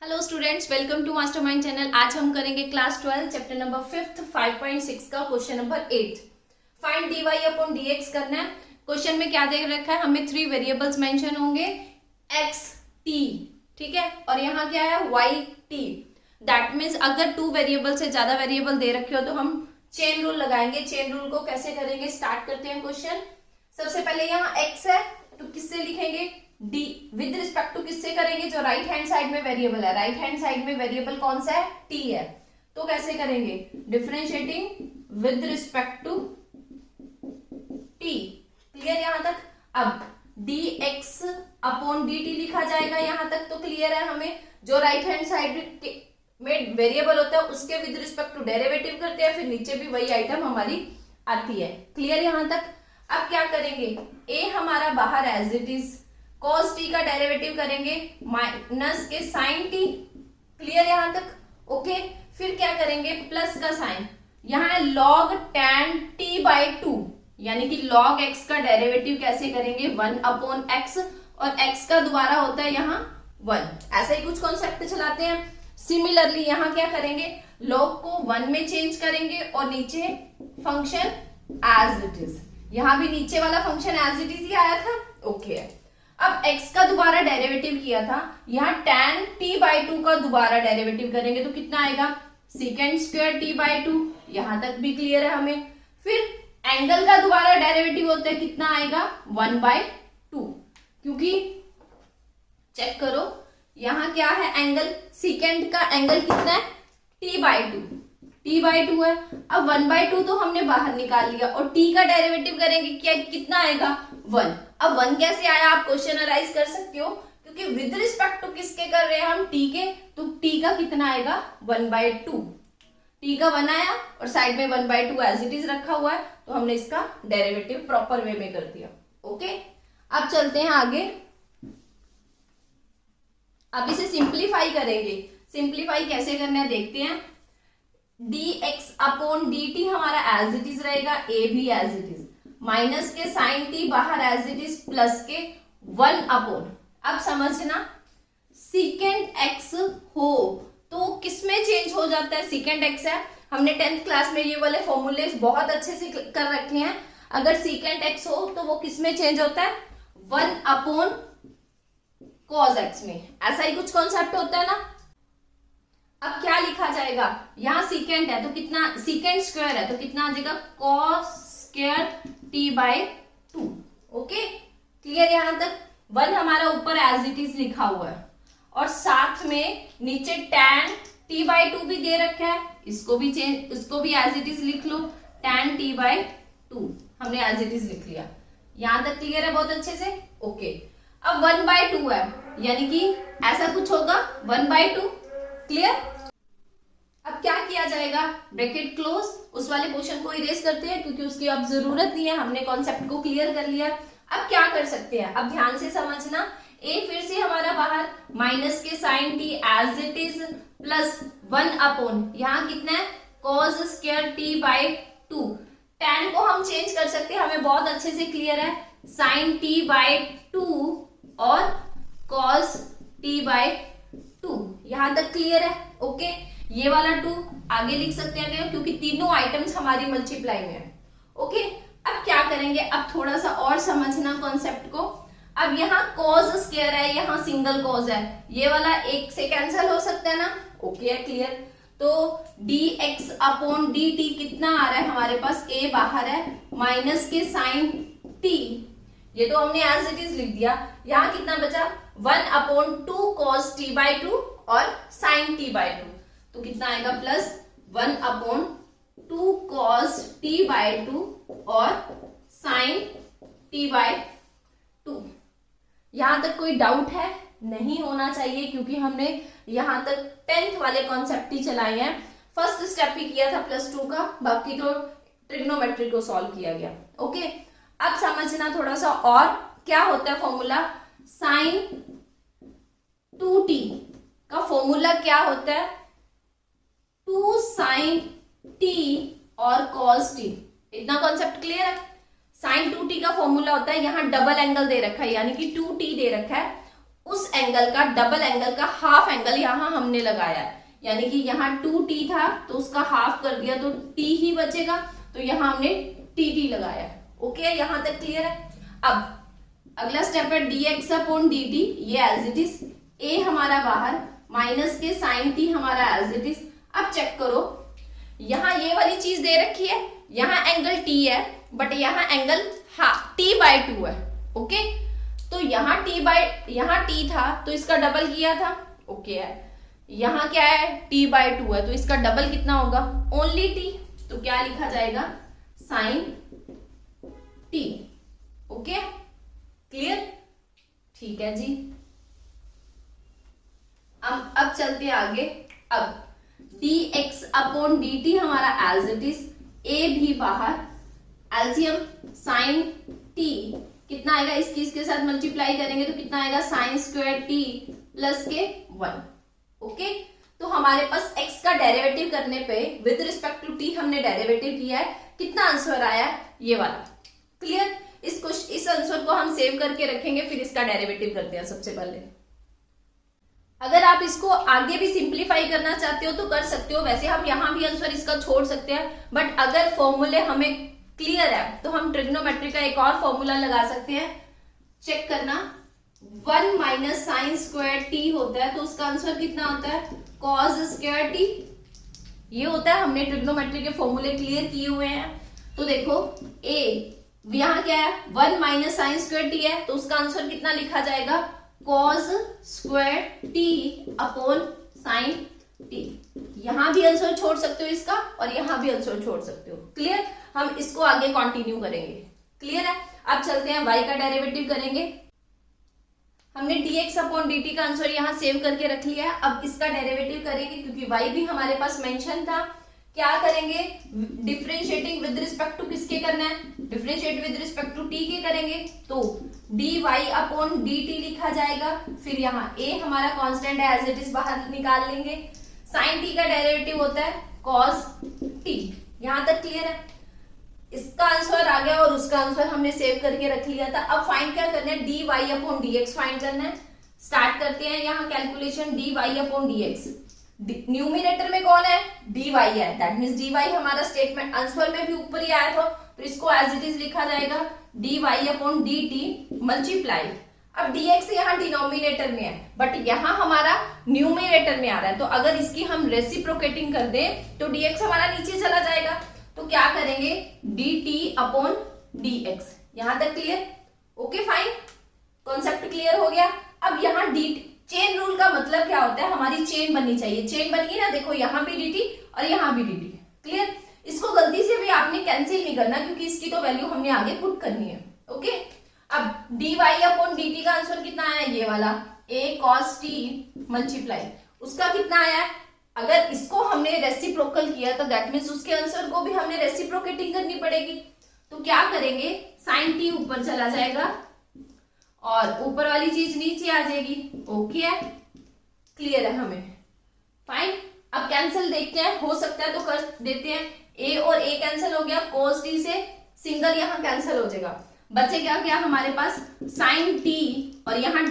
Hello students, welcome to mastermind channel. आज हम करेंगे क्लास 12 चैप्टर नंबर 5 5.6 का question number 8। Find d y upon d x करना है। क्वेश्चन में क्या दे रखा है, हमें 3 वेरिएबल्स मेंशन होंगे, एक्स टी, ठीक है, और यहाँ क्या है वाई टी। दैट मीन्स अगर 2 वेरिएबल से ज्यादा वेरिएबल दे रखे हो तो हम चेन रूल लगाएंगे। चेन रूल को कैसे करेंगे, स्टार्ट करते हैं क्वेश्चन। सबसे पहले यहाँ एक्स है तो किससे लिखेंगे, डी विद रिस्पेक्ट टू किससे करेंगे, जो राइट हैंड साइड में वेरिएबल है। राइट हैंड साइड में वेरिएबल कौन सा है, टी है, तो कैसे करेंगे, differentiating with respect to t. Clear यहां तक। अब d x upon d t लिखा जाएगा, यहां तक तो क्लियर है। हमें जो राइट हैंड साइड में वेरिएबल होता है उसके विद रिस्पेक्ट टू डेरिवेटिव करते हैं, फिर नीचे भी वही आइटम हमारी आती है। क्लियर यहां तक। अब क्या करेंगे, ए हमारा बाहर as it is, cos t का डेरिवेटिव करेंगे माइनस के sin t। क्लियर यहां तक, ओके। फिर क्या करेंगे, प्लस का साइन, यहाँ है log tan t बाई 2, यानी कि log x का डेरिवेटिव कैसे करेंगे, 1 अपॉन x, और x का दोबारा होता है यहाँ 1। ऐसा ही कुछ कॉन्सेप्ट चलाते हैं। सिमिलरली यहाँ क्या करेंगे, log को 1 में चेंज करेंगे और नीचे फंक्शन एज इट इज। यहाँ भी नीचे वाला फंक्शन एज इट इज ही आया था, ओके है। अब x का दोबारा डेरिवेटिव किया था, यहाँ tan t बाई 2 का दोबारा डेरिवेटिव करेंगे तो कितना आएगा, सेकेंड स्क्वायर t बाई 2। यहां तक भी क्लियर है हमें। फिर एंगल का दोबारा डेरिवेटिव होता है, कितना आएगा 1 बाई 2, क्योंकि चेक करो यहाँ क्या है, एंगल सेकेंड का एंगल कितना है, t बाई 2, t बाई 2 है। अब 1 बाई 2 तो हमने बाहर निकाल लिया, और t का डेरिवेटिव करेंगे क्या, कितना आएगा 1। अब 1 कैसे आया, आप क्वेश्चन अराइज कर सकते हो, क्योंकि विद रिस्पेक्ट टू किसके कर रहे हैं हम, t के, तो t का कितना आएगा 1 बाई 2। t का 1 आया और साइड में 1 बाई 2 एज इट इज रखा हुआ है, तो हमने इसका डेरिवेटिव प्रॉपर वे में कर दिया। ओके, अब चलते हैं आगे। अब इसे सिंप्लीफाई करेंगे। सिंप्लीफाई कैसे करना है देखते हैं। dx अपॉन dt हमारा एज इट इज रहेगा, a भी एज इट इज, माइनस के साइन t बाहर एज इट इज, प्लस के 1 अपॉन। अब समझना, सीकेंड x हो तो किसमें चेंज हो जाता है, सीकेंड x है, हमने 10th क्लास में ये वाले फॉर्मूले बहुत अच्छे से कर रखे हैं। अगर सीकेंड x हो तो वो किसमें चेंज होता है, 1 अपॉन cos x में। ऐसा ही कुछ कॉन्सेप्ट होता है ना। अब क्या लिखा जाएगा, यहाँ सीकेंड है तो कितना, सीकेंड स्क्वायर है तो कितना आ जाएगा, cos square t by 2। Okay, clear यहां तक। 1 हमारा ऊपर एज इट इज लिखा हुआ है, और साथ में नीचे tan t बाई 2 भी दे रखा है, इसको भी चेंज, इसको भी एज इट इज लिख लो, tan t बाई 2 हमने एज इट इज लिख लिया। यहां तक क्लियर है बहुत अच्छे से, ओके। अब 1 बाई 2 है, यानी कि ऐसा कुछ होगा 1 बाई 2। क्लियर। अब क्या किया जाएगा, ब्रैकेट क्लोज, उस वाले क्वेश्चन को इरेज करते हैं क्योंकि उसकी अब जरूरत नहीं है, हमने कॉन्सेप्ट को क्लियर कर लिया। अब क्या कर सकते हैं, अब ध्यान से समझना। a फिर से हमारा बाहर, माइनस के sine t as it is, plus 1 upon, यहाँ कितना है cos square t by 2। tan को हम चेंज कर सकते हैं, हमें बहुत अच्छे से क्लियर है, साइन t बाई 2 और cos t बाई 2। यहां तक क्लियर है, ओके। ये वाला 2 आगे लिख सकते हैं क्योंकि तीनों आइटम्स हमारी मल्टीप्लाई में है, ओके। अब क्या करेंगे, अब थोड़ा सा और समझना कॉन्सेप्ट को। अब यहाँ cos स्क्वायर है, यहाँ सिंगल cos है, ये वाला एक से कैंसिल हो सकता है ना, ओके है, क्लियर। तो dx अपॉन dt कितना आ रहा है हमारे पास, a बाहर है, माइनस के साइन t, ये तो हमने एज इट इज लिख दिया। यहाँ कितना बचा, 1 अपॉन 2 cos t बाई 2 और साइन t बाई 2, तो कितना आएगा plus 1 upon 2 cos t by 2 और साइन t बाई 2। यहां तक कोई डाउट है, नहीं होना चाहिए, क्योंकि हमने यहां तक 10th वाले कॉन्सेप्ट ही चलाए हैं। फर्स्ट स्टेप ही किया था +2 का, बाकी तो ट्रिग्नोमेट्री को सॉल्व किया गया, ओके। अब समझना थोड़ा सा और, क्या होता है फॉर्मूला, साइन 2t का फॉर्मूला क्या होता है, 2 साइन t और cos t। इतना कॉन्सेप्ट क्लियर है। साइन 2t का फॉर्मूला होता है, यहाँ डबल एंगल दे रखा है, यानी कि 2t दे रखा है, उस एंगल का डबल एंगल का हाफ एंगल यहाँ हमने लगाया है, यानी कि यहाँ 2t था तो उसका हाफ कर दिया तो t ही बचेगा, तो यहाँ हमने tt लगाया है। ओके, यहाँ तक क्लियर है। अब अगला स्टेप है dx अपॉन dt, ये एज इट इज, a हमारा बाहर, माइनस के साइन t हमारा एज इट इज। अब चेक करो, यहाँ ये वाली चीज दे रखी है, यहाँ एंगल t है बट यहाँ एंगल t/2 है। ओके, तो यहाँ t था तो इसका डबल किया था। ओके है, यहाँ क्या है t/2 है तो इसका डबल कितना होगा, ओनली t, तो क्या लिखा जाएगा, साइन t। ओके, क्लियर, ठीक है जी। अब चलते हैं आगे। अब dx अपॉन dt हमारा एज इट इज, a भी बाहर, एल्सियम साइन t कितना आएगा, इसके साथ मल्टीप्लाई करेंगे तो कितना आएगा, साइन स्क्वायर t प्लस के 1। ओके, तो हमारे पास x का डेरिवेटिव करने पे विद रिस्पेक्ट टू t हमने डेरिवेटिव किया है, कितना आंसर आया, ये वाला। क्लियर, इस आंसर को हम सेव करके रखेंगे, फिर इसका डेरिवेटिव करते हैं सबसे पहले। अगर आप इसको आगे भी सिंप्लीफाई करना चाहते हो तो कर सकते हो, वैसे हम यहाँ भी आंसर इसका छोड़ सकते हैं, बट अगर फॉर्मूले हमें क्लियर है तो हम ट्रिग्नोमेट्री का एक और फॉर्मूला लगा सकते हैं। चेक करना, 1 माइनस साइन स्क्वायर टी होता है तो उसका आंसर कितना होता है, कॉस स्क्वायर टी। ये होता है, हमने ट्रिग्नोमेट्री के फॉर्मूले क्लियर किए हुए हैं। तो देखो a यहाँ क्या है, 1 माइनस साइन स्क्वायर टी है तो उसका आंसर कितना लिखा जाएगा, cos square T upon sine T. यहां भी आंसर छोड़ सकते हो इसका और यहां भी आंसर छोड़ सकते हो। क्लियर, हम इसको आगे कंटिन्यू करेंगे। क्लियर है, अब चलते हैं y का डेरिवेटिव करेंगे। हमने dx अपॉन dt का आंसर यहाँ सेव करके रख लिया है। अब इसका डेरिवेटिव करेंगे क्योंकि y भी हमारे पास मेंशन था। क्या करेंगे, डिफरेंशिएटिंग विद रिस्पेक्ट टू किसके करना है, differentiate with respect to t के करेंगे, तो dy अपॉन dt लिखा जाएगा। फिर यहाँ a हमारा कांस्टेंट है, एज इट इज बाहर निकाल लेंगे। साइन t का डेरिवेटिव होता है cos t। यहां तक क्लियर है, इसका आंसर आ गया और उसका आंसर हमने सेव करके रख लिया था। अब फाइंड क्या करना है, dy अपॉन dx फाइंड करना है। स्टार्ट करते हैं यहाँ calculation, dy upon dx। Numerator में कौन है, dy है, दैट मींस dy हमारा स्टेटमेंट आंसर में भी ऊपर ही आया था तो इसको एज इट इज लिखा जाएगा dy अपॉन dt मल्टीप्लाई। अब dx यहाँ डिनोमिनेटर में है बट यहाँ हमारा न्यूमिनेटर में आ रहा है, तो अगर इसकी हम रेसिप्रोकेटिंग कर दें तो dx हमारा नीचे चला जाएगा, तो क्या करेंगे, dt अपॉन dx। यहां तक clear, okay fine, concept clear हो गया। अब यहाँ चेन रूल का मतलब क्या होता है, हमारी चेन बननी चाहिए, चेन बन गई ना, देखो यहाँ भी dt और यहाँ भी dt। क्लियर, इसको गलती से भी आपने कैंसिल नहीं करना क्योंकि इसकी तो वैल्यू हमने आगे पुट करनी है। ओके, अब dy अपॉन dt का आंसर कितना आया, ये वाला a cos t मल्टीप्लाई, उसका कितना आया, अगर इसको हमने रेसिप्रोकल किया तो दैट मींस उसके आंसर को भी हमने रेसिप्रोकेटिंग करनी पड़ेगी। तो क्या करेंगे, साइन t ऊपर चला जाएगा और ऊपर वाली चीज नीचे आ जाएगी। ओके है, क्लियर है हमें, फाइन। अब कैंसिल देखते हैं, हो सकता है तो कर देते हैं, a और a कैंसिल हो गया, cos t से सिंगल यहाँ कैंसिल हो जाएगा, बचेगा क्या हमारे पास, साइन t और यहाँ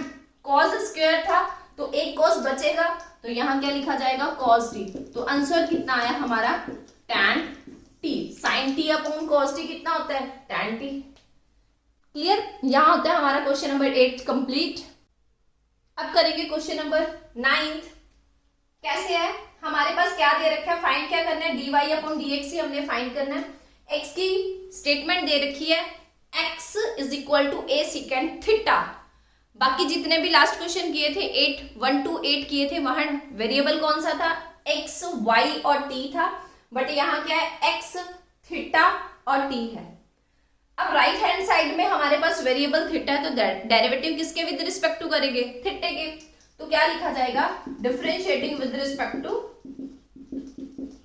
cos स्क्वायर था तो एक cos बचेगा, तो यहाँ क्या लिखा जाएगा, cos t। तो आंसर कितना आया हमारा, tan t। Sine t upon cos t कितना होता है, tan t। क्लियर, यहां होता है हमारा क्वेश्चन नंबर 8 कंप्लीट। अब करेंगे क्वेश्चन नंबर 9। कैसे है, हमारे पास क्या दे रखा है, फाइंड क्या करना है, dy अपॉन dx ही हमने फाइंड करना है। x की स्टेटमेंट दे रखी है, x is equal to a second theta. बाकी जितने भी लास्ट क्वेश्चन किए थे 1 to 8 किए थे, वहां वेरिएबल कौन सा था, x, y और t था, बट यहाँ क्या है, x, थीटा और t है। अब राइट हैंड साइड में हमारे पास वेरिएबल थीटा है तो डेरिवेटिव किसके विद रिस्पेक्ट टू करेंगे, थीटे के, तो क्या लिखा जाएगा, differentiating with respect to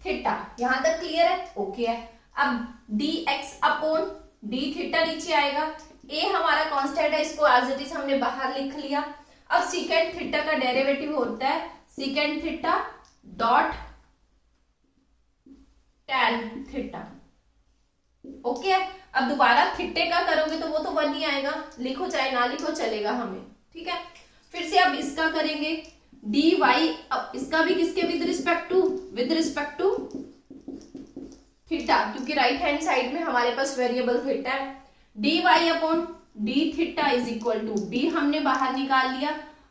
theta. यहां तक क्लियर है, ओके है। अब dx अपॉन d थीटा नीचे आएगा, a हमारा कांस्टेंट है, इसको एज इट इज हमने बाहर लिख लिया। अब सीकेंड थीटा का डेरिवेटिव होता है secant theta dot tan theta. Okay है, अब दोबारा थीटे का करोगे तो वो तो 1 ही आएगा, लिखो चाहे ना लिखो चलेगा हमें, ठीक है। फिर से अब इसका करेंगे dy, अब इसका भी किसके विद रिस्पेक्ट टू थीटा, क्योंकि राइट हैंड साइड में हमारे पास वेरिएबल थीटा है। dy upon d theta is equal to d हमने बाहर निकाल लिया,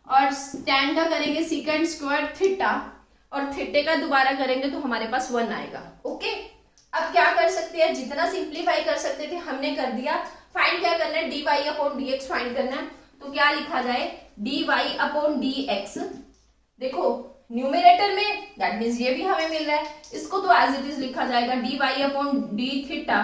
और tan का करेंगे सीकेंड स्क्वायर थीटा, और थीटे का दोबारा करेंगे तो हमारे पास 1 आएगा। ओके, अब क्या कर सकते हैं, जितना सिंप्लीफाई कर सकते थे हमने कर दिया। फाइंड क्या करना है, dy अपॉन dx फाइंड करना है। तो क्या लिखा जाए, dy अपॉन dx, देखो न्यूमरेटर में दैट मीन्स ये भी हमें मिल रहा है, इसको तो एज इट इज लिखा जाएगा dy upon d theta,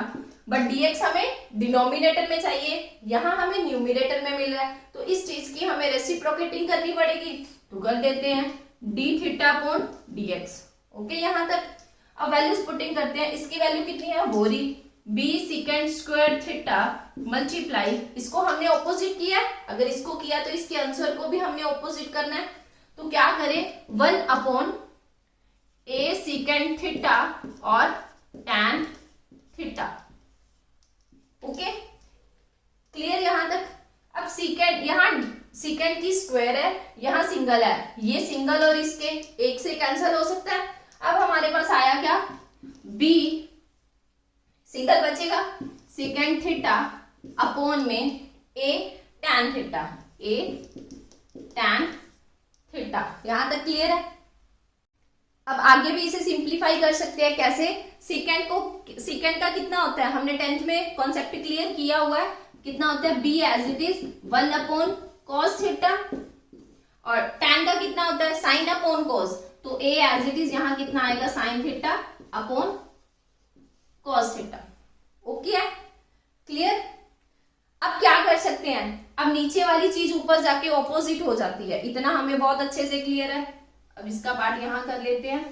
but dx हमें डिनोमिनेटर में चाहिए, यहाँ हमें न्यूमरेटर में मिल रहा है, तो इस चीज की हमें रेसिप्रोकेटिंग करनी पड़ेगी, तो कर देते हैं D theta upon dx। Okay, यहाँ तक। अब वैल्यूज पुटिंग करते हैं, इसकी वैल्यू कितनी है, बोरी b secant square theta multiply, इसको हमने ऑपोजिट किया है, अगर इसको किया तो इसके आंसर को भी हमने ऑपोजिट करना है, तो क्या करें 1 अपॉन a सीकेंड थीटा और tan थीटा। ओके, क्लियर यहाँ तक। अब सीकेंड, यहाँ सीकेंड की स्क्वायर है, यहाँ सिंगल है, ये सिंगल और इसके एक से कैंसिल हो सकता है। अब हमारे पास आया क्या, b सिंगल बचेगा सीकेंड थीटा अपॉन में a tan theta, a tan theta. यहां तक क्लियर है। अब आगे भी इसे सिंप्लीफाई कर सकते हैं, कैसे, सीकेंड का कितना होता है, हमने 10th में कॉन्सेप्ट क्लियर किया हुआ है, कितना होता है b as it is 1 upon cos theta, और tan का कितना होता है sin अपॉन cos, तो a एज इट इज यहाँ कितना आएगा sin theta upon cos theta. Okay है, क्लियर। अब क्या कर सकते हैं, अब नीचे वाली चीज ऊपर जाके ऑपोजिट हो जाती है, इतना हमें बहुत अच्छे से क्लियर है। अब इसका पार्ट यहां कर लेते हैं।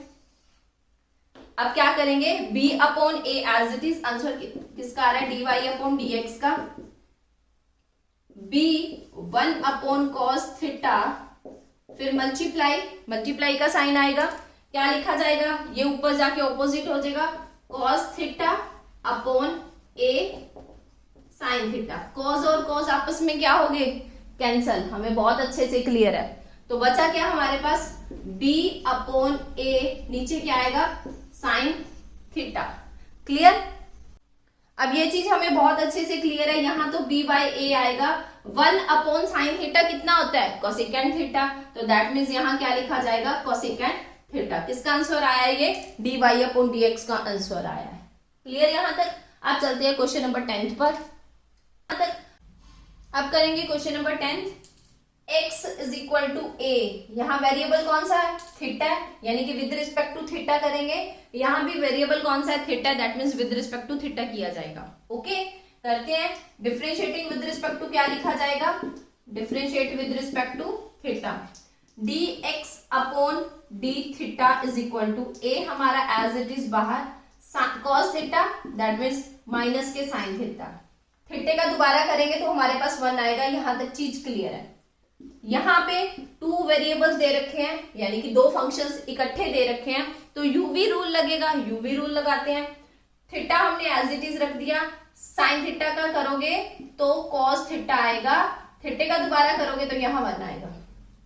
अब क्या करेंगे, b upon a as it is, answer किसका आ रहा है dy अपॉन dx का, b 1 अपॉन cos थीटा, फिर मल्टीप्लाई का साइन आएगा, क्या लिखा जाएगा, ये ऊपर जाके ऑपोजिट हो जाएगा cos theta upon a sine theta. cos और cos आपस में क्या हो गए, कैंसल, हमें बहुत अच्छे से क्लियर है। तो बचा क्या हमारे पास, b अपॉन a, नीचे क्या आएगा साइन थीटा। क्लियर। अब ये चीज हमें बहुत अच्छे से क्लियर है, यहाँ तो b बाय a आएगा, 1 अपॉन साइन थीटा कितना होता है कोसेकेंड थीटा, तो दैट मीन्स यहाँ क्या लिखा जाएगा कोसेकेंड थीटा। किसका आंसर आया है, ये dy अपॉन dx का आंसर आया है। क्लियर यहाँ तक। आप चलते हैं क्वेश्चन नंबर 10 पर। अब करेंगे question number 10, x is equal to a, यहाँ वेरिएबल कौन सा है, थीटा है, यानी कि विद रिस्पेक्ट टू थीटा करेंगे, यहाँ भी वेरिएबल कौन सा है, theta, that means with respect to theta किया जाएगा। ओके, करते हैं डिफरेंशिएटिंग विद रिस्पेक्ट टू, क्या लिखा जाएगा, differentiate with respect to theta, dx upon d theta is equal to a, हमारा एज इट इज बाहर cos theta, that means minus के साइन थीटा, थीटे का दोबारा करेंगे तो हमारे पास 1 आएगा। यहां तक चीज क्लियर है। यहाँ पे 2 वेरिएबल्स दे रखे हैं, यानी कि 2 फंक्शंस इकट्ठे दे रखे हैं, तो यूवी रूल लगेगा, यूवी रूल लगाते हैं। थीटा हमने एज इट इज रख दिया, साइन थीटा का करोगे तो cos थीटा आएगा, थीटे का दोबारा करोगे तो यहाँ 1 आएगा।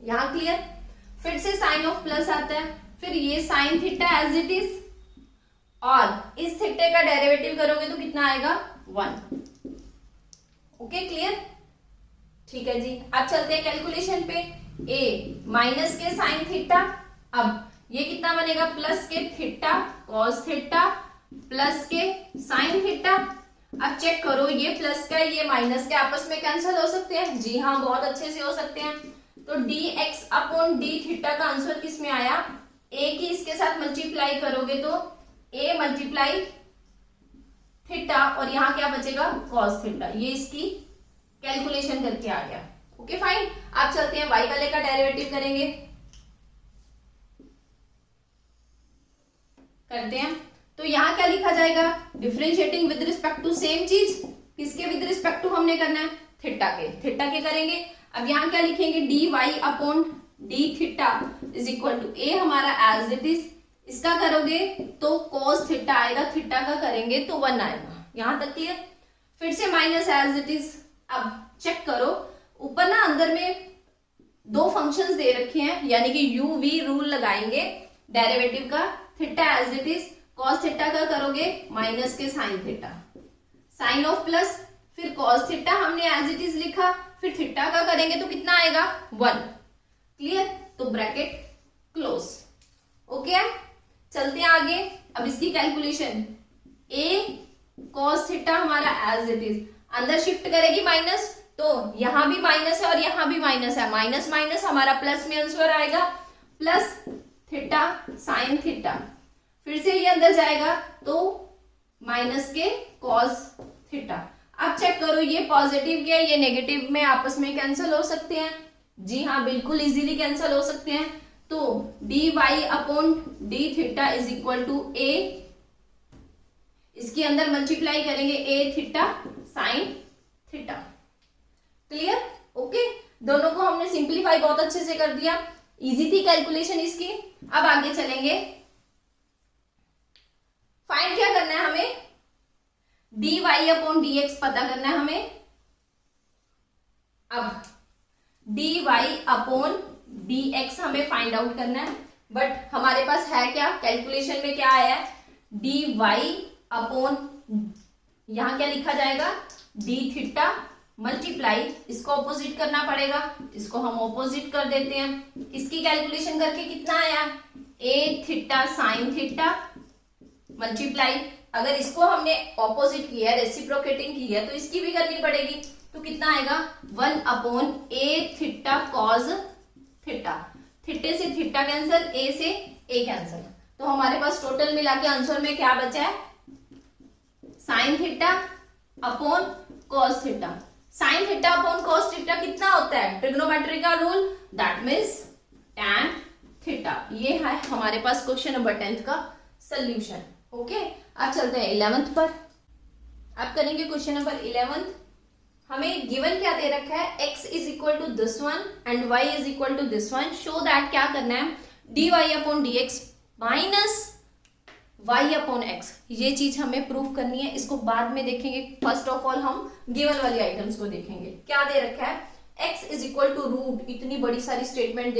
यहाँ क्लियर। फिर से साइन ऑफ प्लस आता है, फिर ये sine theta as it is, और इस थीटे का डेरिवेटिव करोगे तो कितना आएगा 1। Okay, clear. ठीक है जी, अब चलते हैं कैलकुलेशन पे। a माइनस के साइन थीटा, अब ये कितना बनेगा, प्लस के थीटा कॉस थीटा प्लस के साइन थीटा। अब चेक करो, ये प्लस का ये माइनस के आपस में कैंसिल हो सकते हैं, जी हाँ बहुत अच्छे से हो सकते हैं। तो dx अपॉन डी थीटा का आंसर किस में आया, a की इसके साथ मल्टीप्लाई करोगे तो a मल्टीप्लाई थीटा, और यहाँ क्या बचेगा cos थीटा, ये इसकी कैलकुलेशन करके आ गया। Okay fine. आप चलते हैं y वाले का डेरिवेटिव करेंगे, करते हैं। तो यहाँ क्या लिखा जाएगा, differentiating with respect to, same चीज, किसके विद रिस्पेक्ट टू हमने करना है, थीटा के करेंगे। अब यहाँ क्या लिखेंगे, dy upon d theta is equal to a, हमारा एज इट इज, इसका करोगे तो cos थीटा आएगा, थीटा का करेंगे तो 1 आएगा। यहाँ तक क्लियर। फिर से माइनस एज इट इज। अब चेक करो, ऊपर ना अंदर में दो फंक्शंस दे रखे हैं, यानी कि यू वी रूल लगाएंगे डेरिवेटिव का, theta as it is, cos theta का करोगे माइनस के sine theta, sine of plus, फिर कॉस थीटा हमने एज इट इज लिखा, फिर थीटा का करेंगे तो कितना आएगा 1। क्लियर? तो ब्रैकेट क्लोज। ओके, चलते हैं आगे। अब इसकी कैलकुलेशन, ए कॉस थीटा हमारा एज इट इज, अंदर शिफ्ट करेगी माइनस, तो यहां भी माइनस है और यहां भी माइनस है, माइनस माइनस हमारा प्लस में आंसर आएगा, प्लस थीटा साइन थीटा, फिर से ये अंदर जाएगा तो माइनस के कॉस थीटा। अब चेक करो ये पॉजिटिव क्या है, ये नेगेटिव में आपस में कैंसिल हो सकते हैं। जी हाँ, बिल्कुल इजीली कैंसिल हो सकते हैं। तो d y upon d theta is equal to a, इसके अंदर मल्टीप्लाई करेंगे a theta sine theta. Clear? Okay, दोनों को हमने सिंप्लीफाई बहुत अच्छे से कर दिया, इजी थी कैलकुलेशन इसकी। अब आगे चलेंगे, फाइंड क्या करना है हमें, d y upon d x पता करना है हमें। अब d y upon d x हमें फाइंड आउट करना है, बट हमारे पास है क्या, कैलकुलेशन में क्या आया है, डी वाई अपॉन, यहां क्या लिखा जाएगा, डी थीटा मल्टीप्लाई, इसको ऑपोजिट करना पड़ेगा, इसको हम ऑपोजिट कर देते हैं। इसकी कैलकुलेशन करके कितना आया, ए थीटा साइन थीटा मल्टीप्लाई, अगर इसको हमने ऑपोजिट किया है, रेसिप्रोकेटिंग की है, तो इसकी भी करनी पड़ेगी, तो कितना आएगा 1 अपॉन ए थीटा कॉस थीटा, थीटे से थीटा कैंसिल, ए से ए कैंसिल, तो हमारे पास टोटल मिला के आंसर में क्या बचा है, sine theta upon cos theta. Sine theta upon cos theta कितना होता है, ट्रिग्नोमेट्री का rule, that means tan theta. ये है हमारे पास क्वेश्चन नंबर 10 का सोल्यूशन। ओके, अब चलते हैं 11th पर। अब करेंगे क्वेश्चन नंबर 11th। हमें गिवन क्या दे रखा है, x is equal to this one and y is equal to this one, show that क्या करना है, d y upon d x minus y upon x, ये चीज हमें प्रूव करनी है, इसको बाद में देखेंगे। फर्स्ट ऑफ ऑल हम गिवन वाली आइटम्स को देखेंगे। क्या दे रखा है, x is equal to root, इतनी बड़ी सारी स्टेटमेंट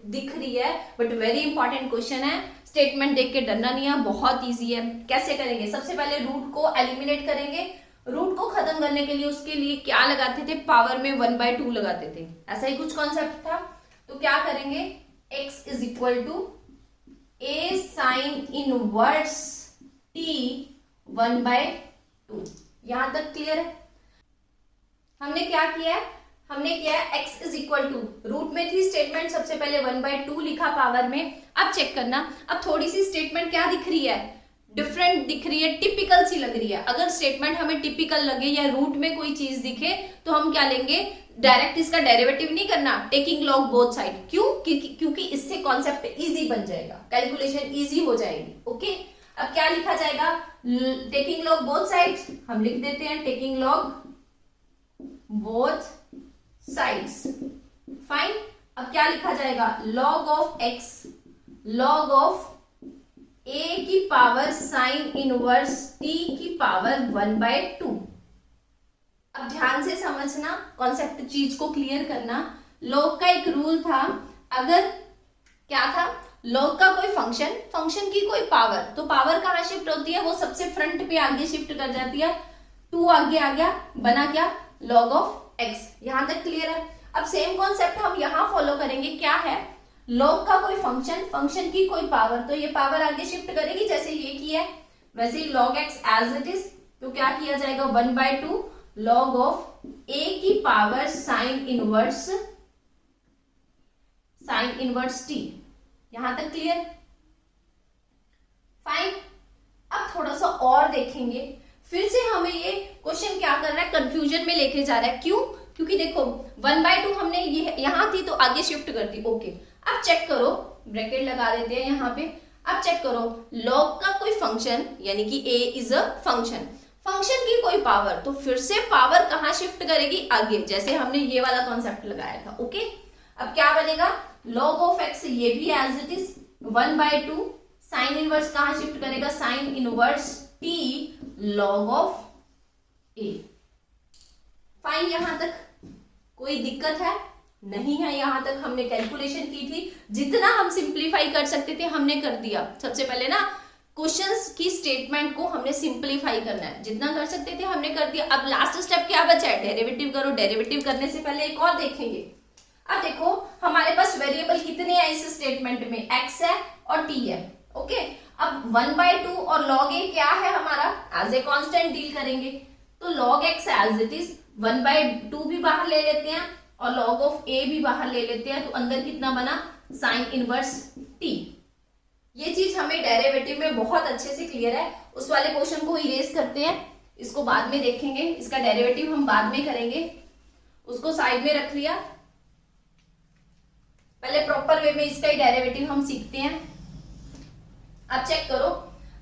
दिख रही है, बट वेरी इंपॉर्टेंट क्वेश्चन है, स्टेटमेंट देख के डरना नहीं है, बहुत ईजी है। कैसे करेंगे, सबसे पहले रूट को एलिमिनेट करेंगे, रूट को खत्म करने के लिए उसके लिए क्या लगाते थे, पावर में 1/2 लगाते थे, ऐसा ही कुछ कॉन्सेप्ट था। तो क्या करेंगे, x is equal to a sine inverse t 1/2। यहां तक क्लियर है? हमने क्या किया है, हमने किया है x is equal to, root में थी स्टेटमेंट, सबसे पहले 1/2 लिखा पावर में। अब चेक करना, अब थोड़ी सी स्टेटमेंट क्या दिख रही है, डिफरेंट दिख रही है, टिपिकल सी लग रही है। अगर स्टेटमेंट हमें टिपिकल लगे या रूट में कोई चीज दिखे तो हम क्या लेंगे, डायरेक्ट इसका डेरिवेटिव नहीं करना, टेकिंग लॉग बोथ साइड। क्यों? क्योंकि इससे कॉन्सेप्ट इजी बन जाएगा, कैलकुलेशन इजी हो जाएगी। ओके, अब क्या लिखा जाएगा, टेकिंग लॉग बोथ साइड्स, हम लिख देते हैं taking log both sides. Fine, अब क्या लिखा जाएगा, log of x, log of a की पावर साइन इनवर्स t की पावर 1/2। अब ध्यान से समझना, कॉन्सेप्ट चीज को क्लियर करना। लॉग का एक रूल था, अगर क्या था, लॉग का कोई फंक्शन की कोई पावर, तो पावर कहां शिफ्ट होती है, वो सबसे फ्रंट पे आगे शिफ्ट कर जाती है, 2 आगे आ गया, बना क्या, लॉग ऑफ x। यहां तक क्लियर है? अब सेम कॉन्सेप्ट हम यहां फॉलो करेंगे। क्या है, लॉग का कोई फंक्शन की कोई पावर, तो ये पावर आगे शिफ्ट करेगी, जैसे ये किया है वैसे ही log x as it is, तो क्या किया जाएगा 1/2 log ऑफ a की पावर साइन इनवर्स t। यहां तक क्लियर? फाइन, अब थोड़ा सा और देखेंगे, फिर से हमें ये क्वेश्चन क्या कर रहा है, कंफ्यूजन में लेके जा रहा है। क्यों? क्योंकि देखो 1/2 हमने ये यहां थी तो आगे शिफ्ट कर दी। ओके, अब चेक करो, ब्रैकेट लगा देते हैं यहाँ पे। अब चेक करो, लॉग का कोई फंक्शन, यानी कि a इज अ फंक्शन की कोई पावर, तो फिर से पावर कहाँ शिफ्ट करेगी, आगे, जैसे हमने ये वाला कॉन्सेप्ट लगाया था। ओके, अब क्या बनेगा, log ऑफ x, ये भी as it is 1/2, sine inverse कहाँ शिफ्ट करेगा, sine inverse t log of a। Fine, यहां तक कोई दिक्कत है? नहीं है। यहां तक हमने कैलकुलेशन की थी, जितना हम सिंप्लीफाई कर सकते थे हमने कर दिया। सबसे पहले ना क्वेश्चंस की स्टेटमेंट को हमने सिंप्लीफाई करना है, जितना कर सकते थे हमने कर दिया। अब लास्ट स्टेप क्या बचा है, डेरिवेटिव करो। डेरिवेटिव करने से पहले एक और देखेंगे। अब देखो हमारे पास वेरिएबल कितने हैं इस स्टेटमेंट में, x है और t है। ओके, अब 1/2 और log a क्या है हमारा, एज ए कांस्टेंट डील करेंगे। तो log x as it is 1/2 भी बाहर ले लेते हैं और log ऑफ a भी बाहर ले लेते हैं, तो अंदर कितना बना, साइन इनवर्स t। ये चीज हमें डेरिवेटिव में बहुत अच्छे से क्लियर है। उस वाले क्वेश्चन को इरेज करते हैं, इसको बाद में देखेंगे, इसका डेरिवेटिव हम बाद में करेंगे। उसको साइड में रख लिया, पहले प्रॉपर वे में इसका ही डेरिवेटिव हम सीखते हैं। अब चेक करो,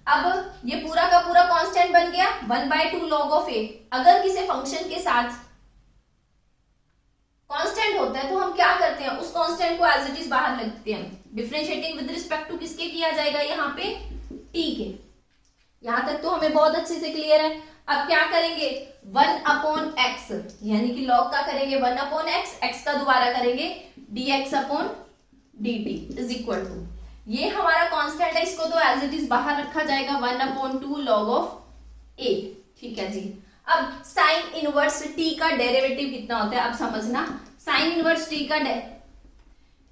अब ये पूरा का पूरा कांस्टेंट बन गया 1/2 log ऑफ a। अगर किसी फंक्शन के साथ कांस्टेंट होता है तो हम क्या करते हैं, उस कांस्टेंट को एज इट इज बाहर लिखते हैं। डिफरेंशिएटिंग विद रिस्पेक्ट टू किसके किया जाएगा, यहाँ पे t के। यहां तक तो हमें बहुत अच्छे से क्लियर है। अब क्या करेंगे, 1/x, यानी कि log का करेंगे 1/x, x का दोबारा करेंगे dx/dt इज इक्वल टू, ये हमारा कांस्टेंट है, इसको तो एज इट इज बाहर रखा जाएगा 1/2 log ऑफ a। ठीक है जी। अब साइन इनवर्स t का डेरिवेटिव कितना होता है, अब समझना। साइन इनवर्स t का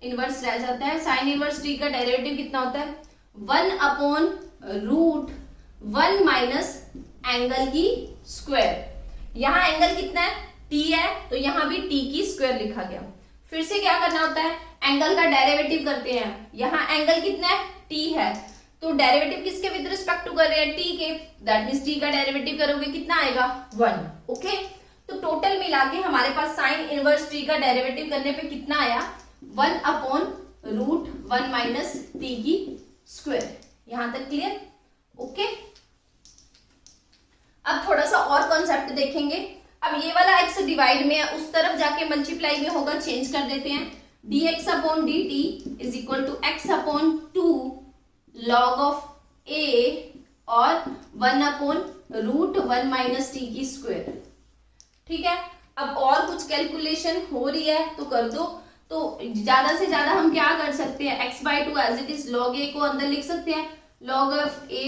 इनवर्स रह जाता है, साइन इनवर्स t का डेरिवेटिव कितना होता है, 1/√1 माइनस एंगल की स्क्वायर। यहां एंगल कितना है, t है, तो यहां भी t की स्क्वायर लिखा गया। फिर से क्या करना होता है, एंगल का डेरिवेटिव करते हैं। यहाँ एंगल कितना है, t है, तो डेरिवेटिव किसके विद रिस्पेक्ट टू कर रहे हैं, t के। दैट मींस t का डेरिवेटिव करोगे कितना आएगा, 1। ओके, तो टोटल मिला के हमारे पास साइन इनवर्स t का डेरिवेटिव करने पे कितना आया, 1/√1 माइनस t की स्क्वायर। यहां तक क्लियर। ओके, अब थोड़ा सा और कॉन्सेप्ट देखेंगे। अब ये वाला x डिवाइड में उस तरफ जाके मल्टीप्लाई में होगा, चेंज कर देते हैं। dx/dt is equal to x/2 log of a और 1/√1 माइनस t की स्क्वायर। ठीक है, अब और कुछ कैलकुलेशन हो रही है तो कर दो। तो ज्यादा से ज्यादा हम क्या कर सकते हैं, x/2 as it is log a को अंदर लिख सकते हैं, log ऑफ a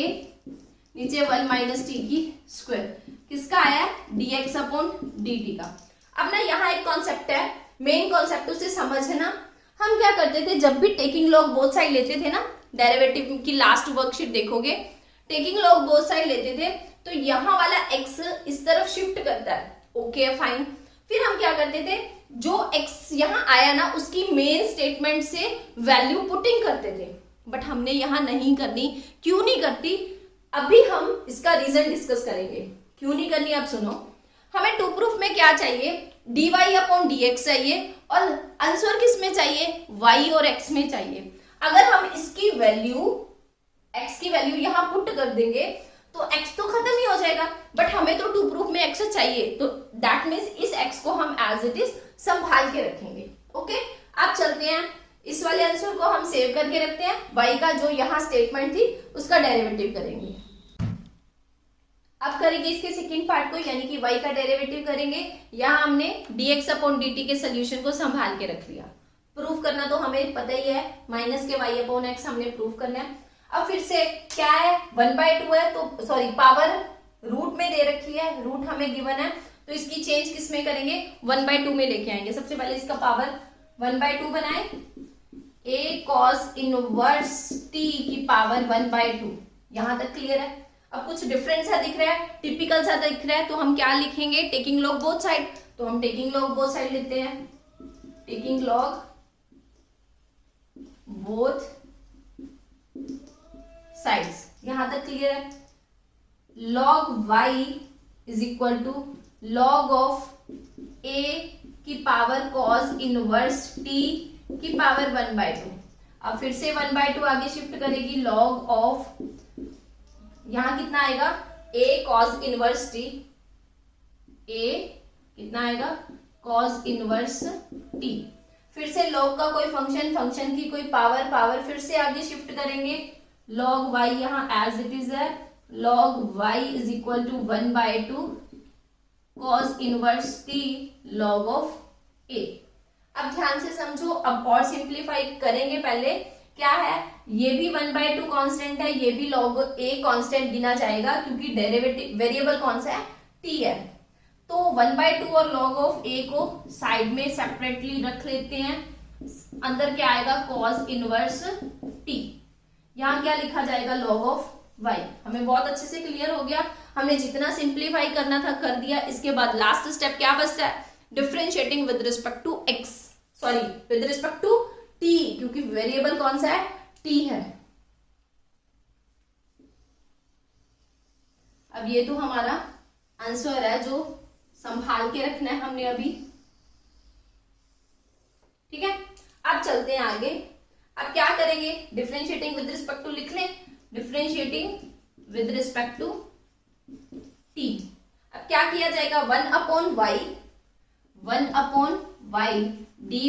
नीचे 1 माइनस t की स्क्वायर। किसका आया, dx/dt का। अब ना यहाँ एक कॉन्सेप्ट है, मेन कॉन्सेप्ट उसे समझना। हम क्या करते थे, जब भी टेकिंग लॉग बोथ साइड लेते थे ना, डेरिवेटिव की लास्ट वर्कशीट देखोगे, टेकिंग लॉग बोथ साइड लेते थे, तो यहाँ वाला x इस तरफ शिफ्ट करता है। Okay fine. फिर हम क्या करते थे, जो x यहाँ आया ना, उसकी मेन स्टेटमेंट से वैल्यू पुटिंग करते थे। बट हमने यहाँ नहीं करनी। क्यों नहीं करती, अभी हम इसका रीजन डिस्कस करेंगे क्यों नहीं करनी। अब सुनो, हमें टू प्रूफ में क्या चाहिए, dy/dx चाहिए, और आंसर किस में चाहिए, y और x में चाहिए। अगर हम इसकी वैल्यू, x की वैल्यू यहां पुट कर देंगे तो x तो खत्म ही हो जाएगा, बट हमें तो टू प्रूफ में x चाहिए, तो दैट मीन्स इस x को हम एज इट इज संभाल के रखेंगे। ओके, अब चलते हैं, इस वाले आंसर को हम सेव करके रखते हैं, y का जो यहाँ स्टेटमेंट थी उसका डेरिवेटिव करेंगे। अब करेंगे इसके सेकंड पार्ट को, यानी कि y का डेरिवेटिव करेंगे। यहाँ हमने dx/dt के सोल्यूशन को संभाल के रख लिया। प्रूफ करना तो हमें पता ही है, माइनस के y/x हमने प्रूफ करना है। अब फिर से क्या है, 1/2 है, तो सॉरी पावर रूट में दे रखी है, रूट हमें गिवन है, तो इसकी चेंज किस में करेंगे, 1/2 में लेके आएंगे। सबसे पहले इसका पावर 1/2 बनाए, a cos इनवर्स t की पावर 1/2। यहां तक क्लियर है। अब कुछ डिफरेंस सा दिख रहा है, टिपिकल सा दिख रहा है, तो हम क्या लिखेंगे, टेकिंग लॉग बोथ साइड, तो हम टेकिंग लॉग बोथ साइड लेते हैं, टेकिंग लॉग बोथ साइड्स। यहां तक क्लियर है। log y is equal to log of a की पावर cos इनवर्स t की पावर 1/2। अब फिर से 1/2 आगे शिफ्ट करेगी, log ऑफ, यहां कितना आएगा, a cos inverse t, a कितना आएगा, cos इनवर्स t। फिर से log का कोई फंक्शन, फंक्शन की कोई पावर, पावर फिर से आगे शिफ्ट करेंगे, log y यहां एज इट इज है, log y is equal to 1/2 cos inverse t log of a। अब ध्यान से समझो, अब और सिंप्लीफाई करेंगे। पहले क्या है, ये भी 1/2 कांस्टेंट है, ये भी log a कांस्टेंट गिना जाएगा क्योंकि डेरिवेटिव वेरिएबल कौन सा है, t है। तो 1/2 और log ऑफ a को साइड में सेपरेटली रख लेते हैं। अंदर क्या आएगा, cos इनवर्स t। यहाँ क्या लिखा जाएगा, log ऑफ y। हमें बहुत अच्छे से क्लियर हो गया, हमने जितना सिंप्लीफाई करना था कर दिया। इसके बाद लास्ट स्टेप क्या बचता है, differentiating with respect to x, sorry with respect to t, क्योंकि वेरिएबल कौन सा है, t है। अब ये तो हमारा आंसर है जो संभाल के रखना है हमने अभी, ठीक है। अब चलते हैं आगे। अब क्या करेंगे, डिफरेंशिएटिंग विद रिस्पेक्ट टू लिख लें, differentiating with respect to t। अब क्या किया जाएगा, 1/y dy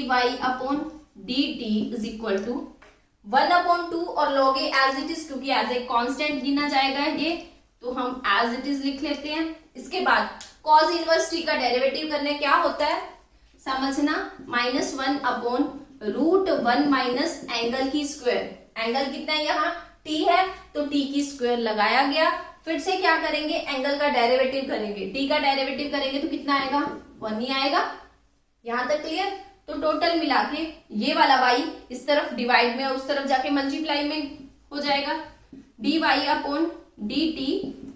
upon dt is equal to 1/2 और log a as it is, क्योंकि एज ए कांस्टेंट गिना जाएगा ये, तो हम एज इट इज लिख लेते हैं। इसके बाद cos इनवर्स t का डेरिवेटिव करने क्या होता है समझना, -1/√1 माइनस एंगल की स्क्वायर। एंगल कितना है यहाँ, t है, तो t की स्क्वायर लगाया गया। फिर से क्या करेंगे, एंगल का डेरिवेटिव करेंगे, t का डेरिवेटिव करेंगे तो कितना आएगा, 1 ही आएगा। यहां तक क्लियर। तो टोटल मिला के ये वाला y इस तरफ डिवाइड में, उस तरफ जाके मल्टीप्लाई में हो जाएगा। dy upon dt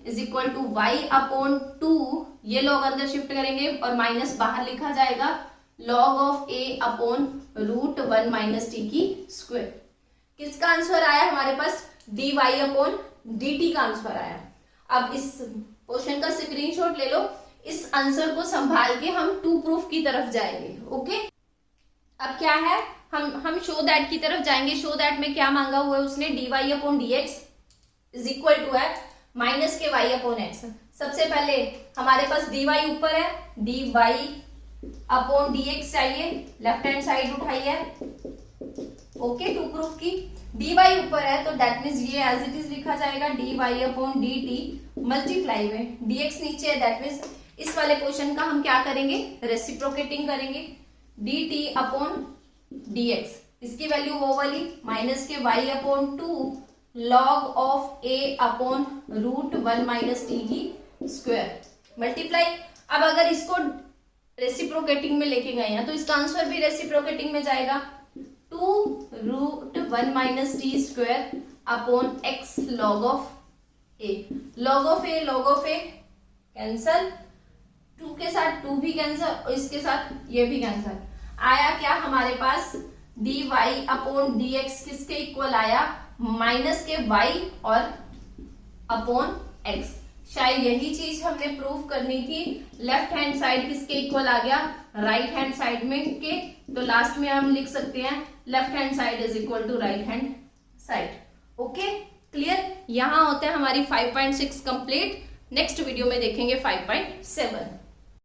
is equal to y/2, ये लॉग अंदर शिफ्ट करेंगे और माइनस बाहर लिखा जाएगा, log of a upon √1 minus t की स्क्वायर। किसका आंसर आया हमारे पास, dy अपॉन dt का आंसर आया। अब इस क्वेश्चन का स्क्रीनशॉट ले लो, इस आंसर को संभाल के हम टू प्रूफ की तरफ जाएंगे। ओके, अब क्या है, हम शो दैट की तरफ जाएंगे। शो दैट में क्या मांगा हुआ है उसने, dy upon dx is equal to है माइनस के y अपॉन x। सबसे पहले हमारे पास dy ऊपर है, dy अपॉन dx चाहिए, लेफ्ट हैंड साइड उठाई है। ओके, टू प्रूफ की dy ऊपर है तो दैट मीन्स ये एज इट इज लिखा जाएगा, dy अपॉन dt मल्टीप्लाई में dx नीचे है, दैट मीन्स इस वाले क्वेश्चन का हम क्या करेंगे, रेसिप्रोकेटिंग करेंगे, dt अपॉन dx, इसकी वैल्यू वो वाली माइनस के y upon 2 log of a upon √1 minus t की स्क्वायर मल्टीप्लाई। अब अगर इसको रेसिप्रोकेटिंग में लेके गए हैं तो इसका आंसर भी रेसिप्रोकेटिंग में जाएगा, 2√1 minus T square upon x log of a। log of a cancel, 2 के साथ 2 भी कैंसल और इसके साथ ये भी कैंसल। आया क्या हमारे पास, dy अपॉन dx किसके इक्वल आया, माइनस के y और अपॉन x। शायद यही चीज हमने प्रूव करनी थी। लेफ्ट हैंड साइड किसके इक्वल आ गया, राइट हैंड साइड में के, तो लास्ट में हम लिख सकते हैं left hand side is equal to right hand side. Okay, clear. यहां होता है हमारी 5.6 कंप्लीट। नेक्स्ट वीडियो में देखेंगे 5.7।